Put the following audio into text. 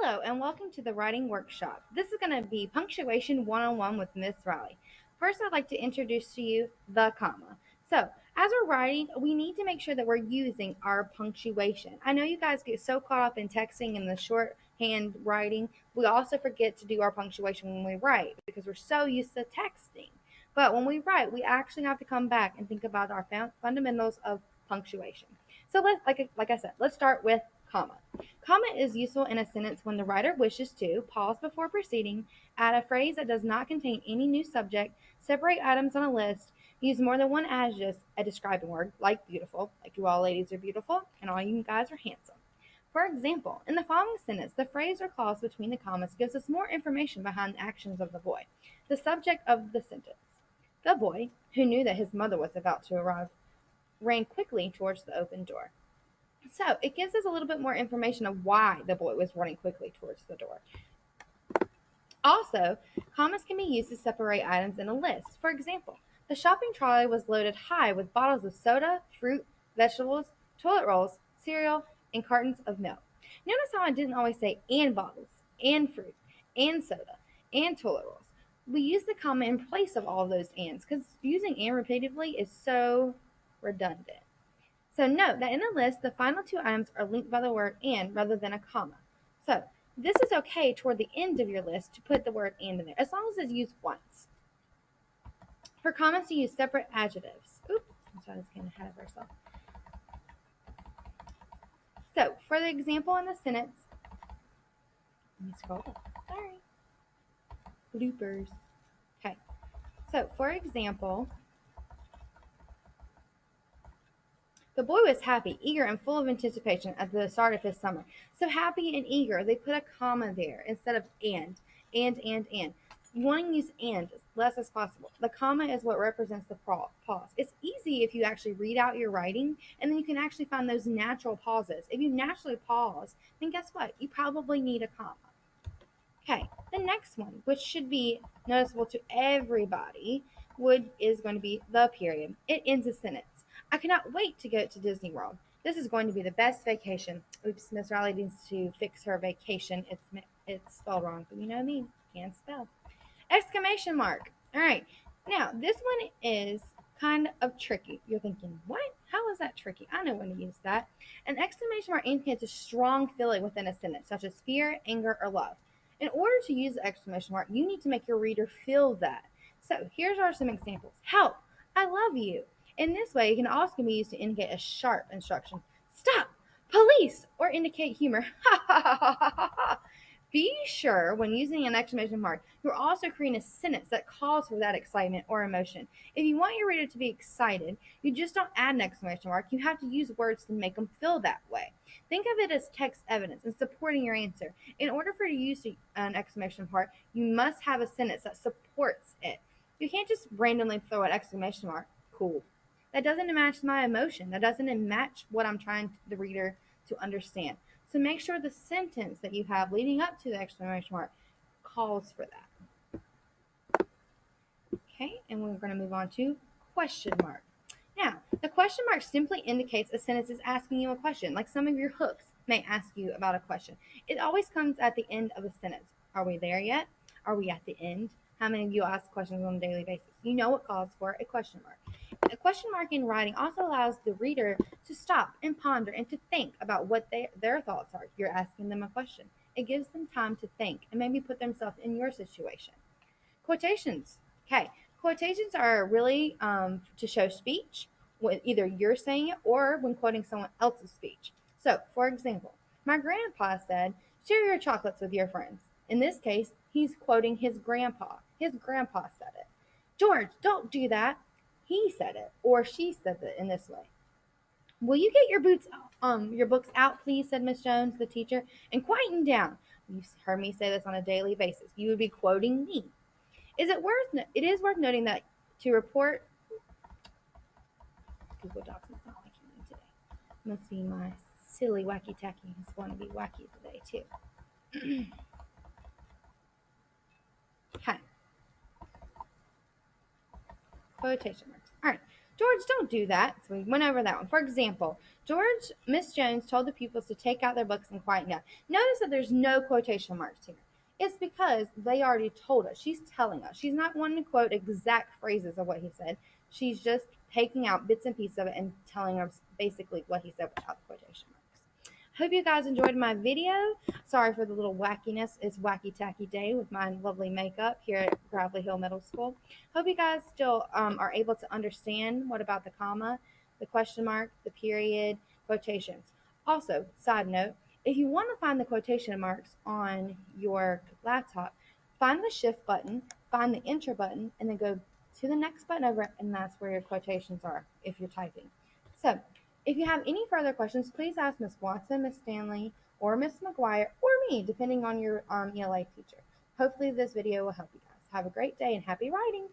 Hello and welcome to the writing workshop. This is going to be punctuation one-on-one with Miss Riley. First, I'd like to introduce to you the comma. So, as we're writing, we need to make sure that we're using our punctuation. I know you guys get so caught up in texting and the shorthand writing, we also forget to do our punctuation when we write because we're so used to texting. But when we write, we actually have to come back and think about our fundamentals of punctuation. So, like I said, let's start with comma. Comma is useful in a sentence when the writer wishes to pause before proceeding, add a phrase that does not contain any new subject, separate items on a list, use more than one adjective, a describing word, like beautiful, like you all ladies are beautiful, and all you guys are handsome. For example, in the following sentence, the phrase or clause between the commas gives us more information behind the actions of the boy. The subject of the sentence. The boy, who knew that his mother was about to arrive, ran quickly towards the open door. So it gives us a little bit more information of why the boy was running quickly towards the door. Also, commas can be used to separate items in a list. For example, the shopping trolley was loaded high with bottles of soda, fruit, vegetables, toilet rolls, cereal, and cartons of milk. Notice how I didn't always say and bottles, and fruit, and soda, and toilet rolls. We use the comma in place of all of those ands because using and repeatedly is so redundant. So note that in the list, the final two items are linked by the word and rather than a comma. So this is okay toward the end of your list to put the word and in there, as long as it's used once. For commas to use separate adjectives. Oops, I'm sorry, I was getting ahead of ourselves. So for the example in the sentence, let me scroll up. Sorry. Bloopers. Okay. So for example, the boy was happy, eager, and full of anticipation at the start of his summer. So happy and eager, they put a comma there instead of and. You want to use and as less as possible. The comma is what represents the pause. It's easy if you actually read out your writing, and then you can actually find those natural pauses. If you naturally pause, then guess what? You probably need a comma. Okay, the next one, which should be noticeable to everybody, is going to be the period. It ends a sentence. I cannot wait to go to Disney World. This is going to be the best vacation. Oops, Miss Riley needs to fix her vacation. It's spelled wrong, but you know me, can't spell. Exclamation mark. All right. Now, this one is kind of tricky. You're thinking, what? How is that tricky? I know when to use that. An exclamation mark indicates a strong feeling within a sentence, such as fear, anger, or love. In order to use the exclamation mark, you need to make your reader feel that. So, here are some examples. Help! I love you. In this way, it can also be used to indicate a sharp instruction. Stop! Police! Or indicate humor. Ha ha ha ha ha ha! Be sure when using an exclamation mark, you're also creating a sentence that calls for that excitement or emotion. If you want your reader to be excited, you just don't add an exclamation mark. You have to use words to make them feel that way. Think of it as text evidence and supporting your answer. In order for you to use an exclamation mark, you must have a sentence that supports it. You can't just randomly throw an exclamation mark. Cool. That doesn't match my emotion. That doesn't match what I'm trying the reader to understand. So make sure the sentence that you have leading up to the exclamation mark calls for that. Okay, and we're going to move on to question mark. Now, the question mark simply indicates a sentence is asking you a question, like some of your hooks may ask you about a question. It always comes at the end of a sentence. Are we there yet? Are we at the end? How many of you ask questions on a daily basis? You know what calls for a question mark. A question mark in writing also allows the reader to stop and ponder and to think about what their thoughts are. You're asking them a question. It gives them time to think and maybe put themselves in your situation. Quotations. Okay, quotations are really to show speech when either you're saying it or when quoting someone else's speech. So, for example, my grandpa said, share your chocolates with your friends. In this case, he's quoting his grandpa. His grandpa said it. George, don't do that. He said it, or she said it in this way. Will you get your books out, please? Said Miss Jones, the teacher, and quieten down. You've heard me say this on a daily basis. You would be quoting me. It is worth noting that to report Google Docs is not liking me today. Must be my silly wacky tacky is going to be wacky today too. Okay. Quotation marks. All right. George, don't do that. So we went over that one. For example, Miss Jones told the pupils to take out their books and quieten down. Notice that there's no quotation marks here. It's because they already told us. She's telling us. She's not wanting to quote exact phrases of what he said. She's just taking out bits and pieces of it and telling us basically what he said without the quotation marks. Hope you guys enjoyed my video. Sorry for the little wackiness. It's wacky tacky day with my lovely makeup here at Gravely Hill Middle School. Hope you guys still are able to understand what about the comma, the question mark, the period, quotations. Also, side note, if you want to find the quotation marks on your laptop, find the shift button, find the enter button, and then go to the next button over, and that's where your quotations are if you're typing. So, if you have any further questions, please ask Miss Watson, Miss Stanley, or Miss McGuire, or me, depending on your ELA teacher. Hopefully this video will help you guys. Have a great day and happy writing!